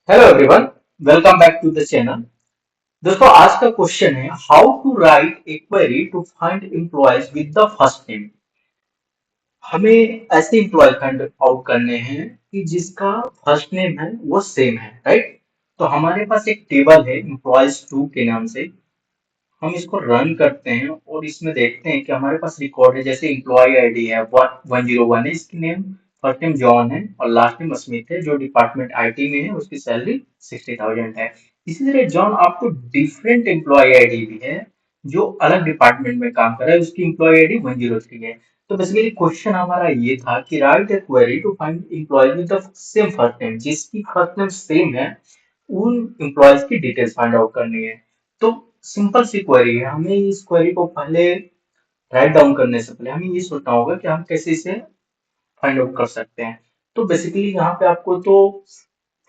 Hello everyone, welcome back to the channel. दोस्तों, आज का क्वेश्चन है how to write a query to find employees with the first name. हमें ऐसे employ find out करने हैं कि जिसका फर्स्ट नेम है वो सेम है, राइट। तो हमारे पास एक टेबल है एम्प्लॉयज टू के नाम से। हम इसको रन करते हैं और इसमें देखते हैं कि हमारे पास रिकॉर्ड है, जैसे एम्प्लॉय आईडी है 101 है, इसकी नेम फर्स्ट नेम जॉन है और लास्ट नेम स्मिथ है, जो डिपार्टमेंट आईटी में है, उसकी सैलरी 60,000 है। इसी तरह जॉन आपको डिफरेंट एम्प्लॉय आईडी भी है जो अलग डिपार्टमेंट में काम कर रहा है, उसकी एम्प्लॉय आईडी 103 है। तो बेसिकली क्वेश्चन हमारा ये था कि write a query to find employee with the same first name, जिसकी फर्स्ट नेम सेम है उन एम्प्लॉयज की डिटेल्स फाइंड आउट करनी है। तो सिंपल सी क्वेरी है, हमें इस क्वेरी को पहले राइट डाउन करने से पहले हमें ये सोचना होगा कि हम कैसे इसे फाइंड आउट कर सकते हैं। तो बेसिकली यहाँ पे आपको तो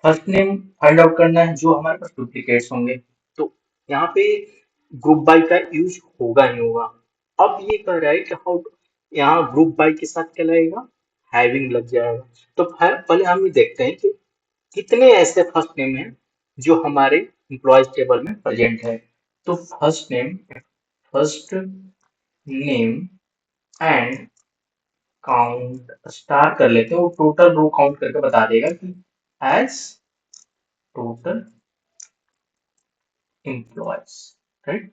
फर्स्ट नेम फाइंड आउट करना है जो हमारे पास डुप्लीकेट्स होंगे। तो यहाँ पे ग्रुप बाय का यूज होगा नहीं होगा। अब ये कह रहा है कि हाउ, यहाँ ग्रुप बाय के साथ क्या लगेगा, हैविंग लग जाएगा। तो पहले हम ये देखते हैं कि कितने ऐसे फर्स्ट नेम हैं जो हमारे एम्प्लॉयज टेबल में प्रेजेंट है। तो first name and count star कर लेते हैं, वो टोटल रो काउंट करके बता देगा कि as total employees, right.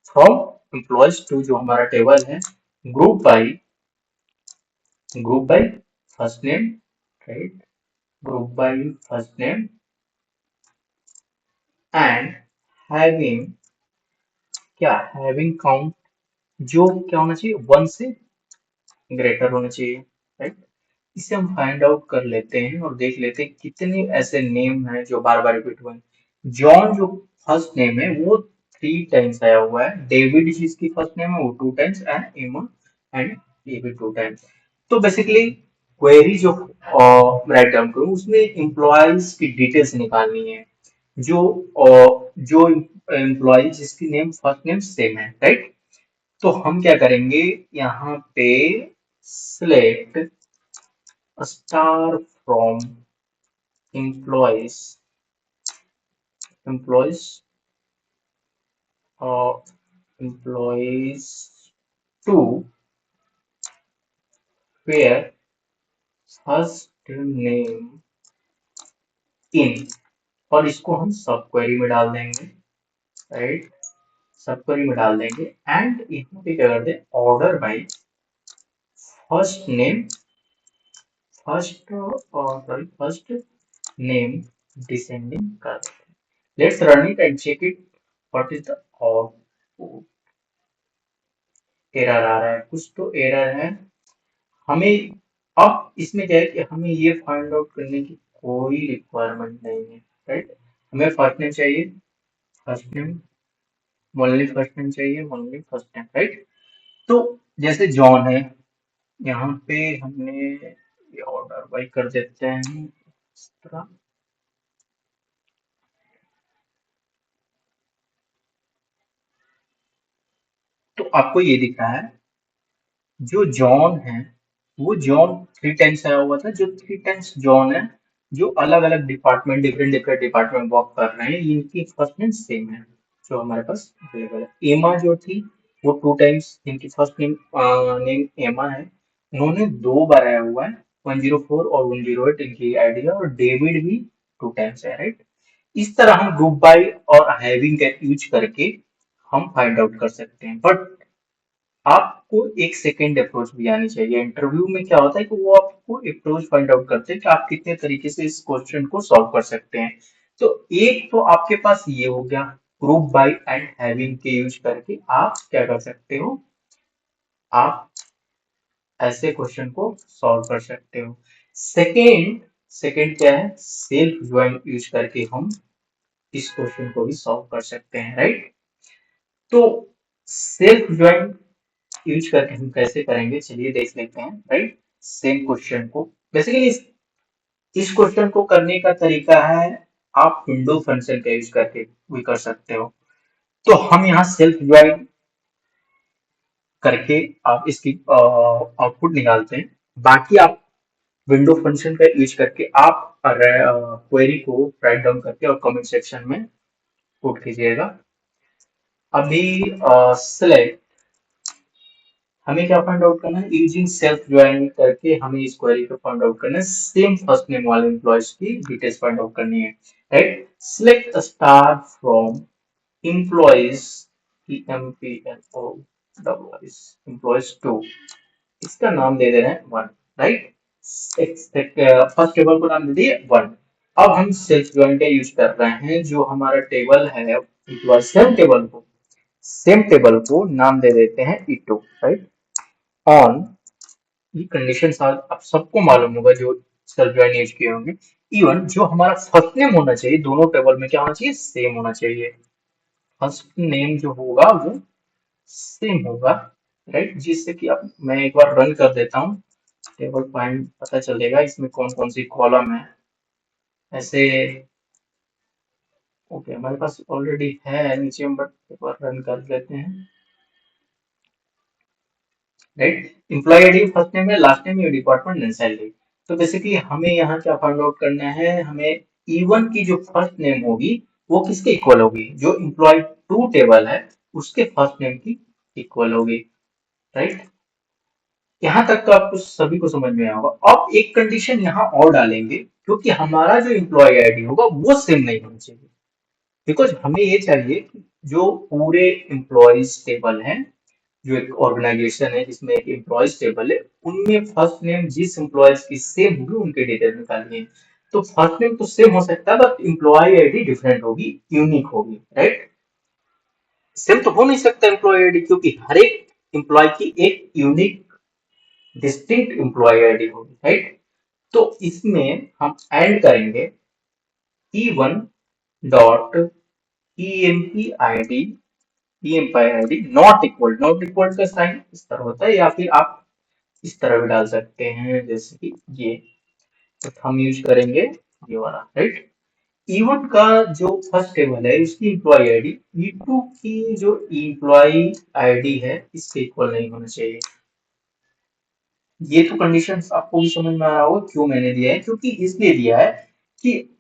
From employees to जो हमारा टेबल है, group by first name, right, group by first name and having, क्या हैविंग काउंट, जो क्या होना चाहिए, वन से ग्रेटर होना चाहिए, राइट। इसे हम फाइंड आउट कर लेते हैं और देख लेते हैं कितने ऐसे नेम हैं जो बार बार रिपीट हुए हैं। जॉन जो फर्स्ट नेम है वो 3 टाइम्स आया हुआ है, डेविड जिसकी फर्स्ट नेम है वो 2 टाइम्स एंड एमा एंड ये भी 2 टाइम्स। तो बेसिकली क्वेरी जो राइट डाउन करूँ उसमें एम्प्लॉयज की डिटेल्स निकालनी है, जो जो एम्प्लॉय जिसकी नेम फर्स्ट नेम सेम है, राइट। तो हम क्या करेंगे, यहाँ पे select star from employees employees employees to where first name in, और इसको हम सब क्वेरी में डाल देंगे, राइट। सब क्वेरी में डाल देंगे एंड यहाँ पे क्या कर दे, order by first name, first name descending कर देते। Let's run it and check it what is the output. Error आ रहा है, कुछ तो एरर है हमें। अब इसमें क्या है कि हमें ये फाइंड आउट करने की कोई रिक्वायरमेंट नहीं है, राइट। हमें फर्स्ट नेम चाहिए, first name, only first name चाहिए, ओनली फर्स्ट नेम, राइट। तो जैसे जॉन है, यहाँ पे हमने ये ऑर्डर बाई कर देते हैं इस तरह। तो आपको ये दिख रहा है जो जॉन है वो जॉन 3 टाइम्स आया हुआ था, जो 3 टाइम्स जॉन है, जो अलग अलग department, different different department work कर रहे हैं, इनकी फर्स्ट नेम सेम है जो हमारे पास अवेलेबल है। एमा जो थी वो 2 टाइम्स, इनकी फर्स्ट नेम नेम एमा है, उन्होंने 2 बार आया हुआ है, 104 और 108 इनकी आईडी है, और डेविड भी 2 टाइम्स है, राइट। इस तरह हम ग्रुप बाय और हैविंग का यूज करके हम फाइंड आउट कर सकते हैं। बट आपको एक सेकेंड अप्रोच भी आनी चाहिए। इंटरव्यू में क्या होता है कि वो आपको अप्रोच फाइंड आउट करते हैं कि आप कितने तरीके से इस क्वेश्चन को सॉल्व कर सकते हैं। तो एक तो आपके पास ये हो गया, ग्रुप बाय एंड हैविंग के यूज करके आप क्या कर सकते हो, आप ऐसे क्वेश्चन को सॉल्व कर सकते हो। सेकेंड सेकेंड क्या है, सेल्फ ज्वाइन यूज करके हम इस क्वेश्चन को भी सॉल्व कर सकते हैं, राइट। तो सेल्फ ज्वाइन यूज करके हम कैसे करेंगे, चलिए देख लेते हैं, राइट। सेम क्वेश्चन को बेसिकली इस क्वेश्चन को करने का तरीका है, आप विंडो फंक्शन का यूज करके भी कर सकते हो। तो हम यहाँ सेल्फ ज्वाइन करके आप इसकी आउटपुट निकालते हैं। बाकी आप विंडो फंक्शन का यूज करके आप क्वेरी को राइट डाउन करके और कमेंट सेक्शन में पुट कीजिएगा। अभी सिलेक्ट हमें क्या फाइंड आउट करना है, यूजिंग सेल्फ ज्वाइन करके हमें इस क्वेरी को फाइंड आउट करना है, सेम फर्स्ट नेम वाले एम्प्लॉयज की डिटेल्स फाइंड आउट करनी है, right. Select star from employees EMPLO employees 2, इसका नाम दे दे रहे हैं 1, राइट। फर्स्ट टेबल को नाम दे दिए 1। अब हम सेल्फ ज्वाइन का यूज कर रहे हैं, जो हमारा टेबल है एम्प्लॉय सेम टेबल को नाम दे देते हैं E2, राइट। ऑन, ये कंडीशन आप सबको मालूम होगा जो सेल्फ ज्वाइन यूज किए होंगे। इवन जो हमारा फर्स्ट नेम होना चाहिए दोनों टेबल में क्या होना चाहिए, सेम होना चाहिए। फर्स्ट नेम जो होगा वो सेम होगा, राइट। जिससे कि अब मैं एक बार रन कर देता हूँ, टेबल फाइंड पता चलेगा इसमें कौन कौन सी कॉलम है। ऐसे ओके, हमारे पास ऑलरेडी है नीचे में, बट एक बार रन कर लेते हैं, right. Employee ID first name है, last name, department and salary. तो बेसिकली हमें यहाँ क्या फाइंड आउट करना है, हमें E1 की जो फर्स्ट नेम होगी वो किसके इक्वल होगी, जो एम्प्लॉय 2 टेबल है उसके फर्स्ट नेम की इक्वल होगी, राइट। यहाँ तक तो आपको सभी को समझ में आया होगा। अब एक कंडीशन यहाँ और डालेंगे, क्योंकि हमारा जो एम्प्लॉय आईडी होगा वो सेम नहीं होना चाहिए, बिकॉज हमें ये चाहिए कि जो पूरे एम्प्लॉयज टेबल है, जो एक ऑर्गेनाइजेशन है जिसमें एक एम्प्लॉयज टेबल है, उनमें फर्स्ट नेम जिस एम्प्लॉयज की सेम होगी उनके डिटेल निकालनी है। तो फर्स्ट नेम तो सेम हो सकता है, बट एम्प्लॉय आईडी डिफरेंट होगी, यूनिक होगी, राइट। सेम तो हो नहीं सकता एम्प्लॉय आईडी, क्योंकि हर एक एम्प्लॉय की एक यूनिक डिस्टिंक्ट एम्प्लॉय आईडी होगी, राइट। तो इसमें हम ऐड करेंगे E1 dot EMPID not equal का साइन इस तरह होता है, या फिर आप इस तरह भी डाल सकते हैं, जैसे कि ये, तो हम यूज करेंगे ये वाला, राइट। E1 का जो फर्स्ट टेबल है उसकी एम्प्लॉय आईडी E2 की जो एम्प्लॉय आईडी है इसके इक्वल नहीं होना चाहिए। ये तो कंडीशन आपको भी समझ में आया होगा क्यों मैंने दिया है, क्योंकि इसलिए दिया है कि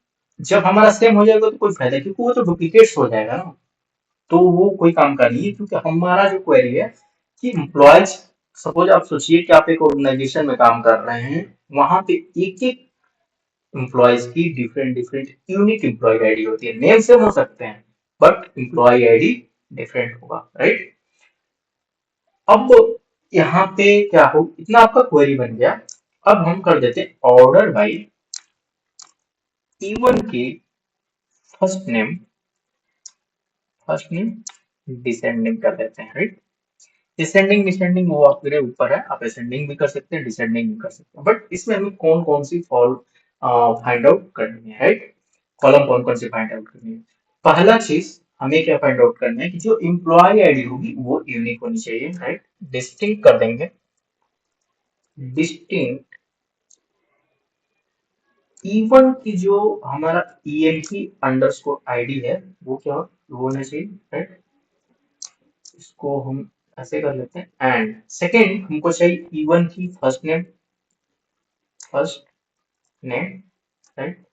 जब हमारा सेम हो जाएगा तो कोई फायदा, क्योंकि वो तो डुप्लीकेट हो जाएगा ना, तो वो कोई काम का नहीं है। क्योंकि हमारा जो क्वेरी है कि एम्प्लॉयज, सपोज आप सोचिए कि आप एक ऑर्गेनाइजेशन में काम कर रहे हैं, वहां पे एक एक एम्प्लॉयज की different different unique employee ID होती है, नेम सेम हो सकते हैं बट एम्प्लॉय आईडी डिफरेंट होगा, राइट। अब यहाँ पे क्या हो, इतना आपका क्वेरी बन गया। अब हम कर देते हैं ऑर्डर बाई E1 की फर्स्ट नेम डिसेंडिंग कर देते हैं, राइट। डिसेंडिंग वो आपके ऊपर है, आप असेंडिंग भी कर सकते हैं, डिसेंडिंग भी कर सकते हैं, बट इसमें हमें कौन कौन सी फॉल फाइंड आउट करनी है, राइट। कॉलम कौन कौन सी फाइंड आउट करनी है। पहला चीज हमें क्या फाइंड आउट करना है कि जो एम्प्लॉय आईडी होगी वो यूनिक होनी चाहिए, राइट। डिस्टिंक्ट कर देंगे, डिस्टिंक्ट E1 की जो हमारा EMP अंडरस्कोर आईडी है वो क्या वो होना चाहिए, राइट। इसको हम ऐसे कर लेते हैं। एंड सेकेंड हमको चाहिए E1 की फर्स्ट नेम, राइट।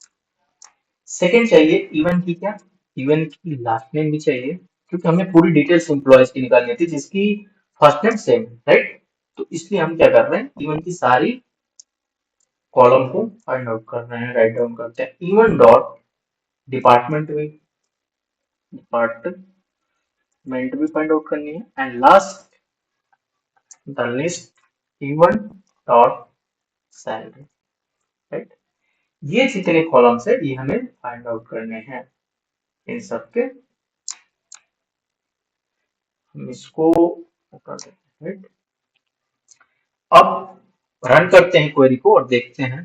सेकेंड चाहिए E1 की क्या, E1 की लास्ट नेम भी चाहिए, क्योंकि हमें पूरी डिटेल्स एम्प्लॉयज की निकालनी थी जिसकी फर्स्ट नेम सेम, राइट। तो इसलिए हम क्या कर रहे हैं, E1 की सारी कॉलम को फाइंड आउट कर रहे हैं, राइट डाउन करते हैं। E1 डॉट डिपार्टमेंट भी फाइंड आउट करनी है, and last the list E1 dot salary, right. ये जितने कॉलम्स है ये हमें फाइंड आउट करने हैं, इन सबके हम इसको कर देते हैं, राइट। अब रन करते हैं क्वेरी को और देखते हैं,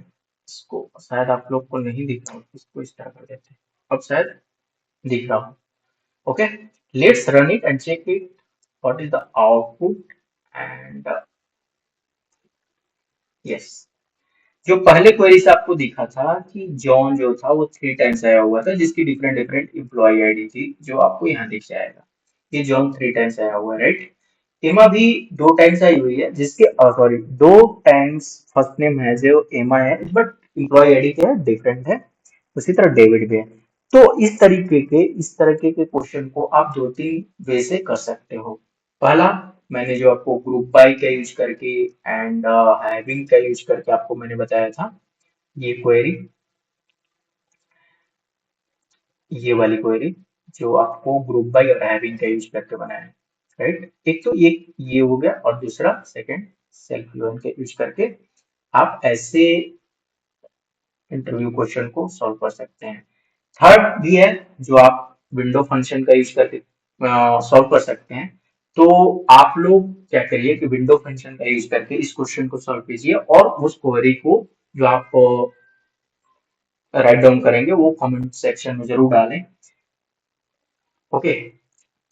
इसको शायद आप लोग को नहीं दिख रहा हो, इसको इस तरह कर देते हैं, अब शायद दिख रहा हो। Okay, let's run it and check it what is the output. And yes, जो पहले क्वेरी से आपको दिखा था कि जॉन जो था वो 3 टाइम्स आया हुआ था, जिसकी डिफरेंट डिफरेंट एम्प्लॉय आईडी थी, जो आपको यहाँ दिख जाएगा। ये जॉन 3 टाइम्स आया हुआ है, राइट। एमा भी 2 टाइम्स आई हुई है, जिसके सॉरी 2 टाइम्स फर्स्ट नेम है जो एमा है, बट एम्प्लॉय आईडी क्या है, डिफरेंट है। उसी तरह डेविड भी है। तो इस तरीके के क्वेश्चन को आप 2-3 वे से कर सकते हो। पहला, मैंने जो आपको ग्रुप बाय का यूज करके एंड हैविंग का यूज करके आपको मैंने बताया था, ये क्वेरी, ये वाली क्वेरी जो आपको ग्रुप बाय और हैविंग का यूज करके बनाया है, राइट। एक तो ये हो गया, और दूसरा सेकंड सेल्फ यूएन के यूज करके आप ऐसे इंटरव्यू क्वेश्चन को सॉल्व कर सकते हैं। थर्ड भी है, जो आप विंडो फंक्शन का यूज करके सॉल्व कर सकते हैं। तो आप लोग क्या करिए कि विंडो फंक्शन का यूज करके इस क्वेश्चन को सॉल्व कीजिए, और उस क्वेरी को जो आप राइट डाउन करेंगे वो कमेंट सेक्शन में जरूर डालें। ओके,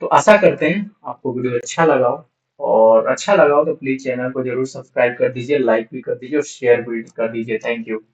तो आशा करते हैं आपको वीडियो अच्छा लगा हो, और अच्छा लगा हो तो प्लीज चैनल को जरूर सब्सक्राइब कर दीजिए, लाइक भी कर दीजिए और शेयर भी कर दीजिए। Thank you.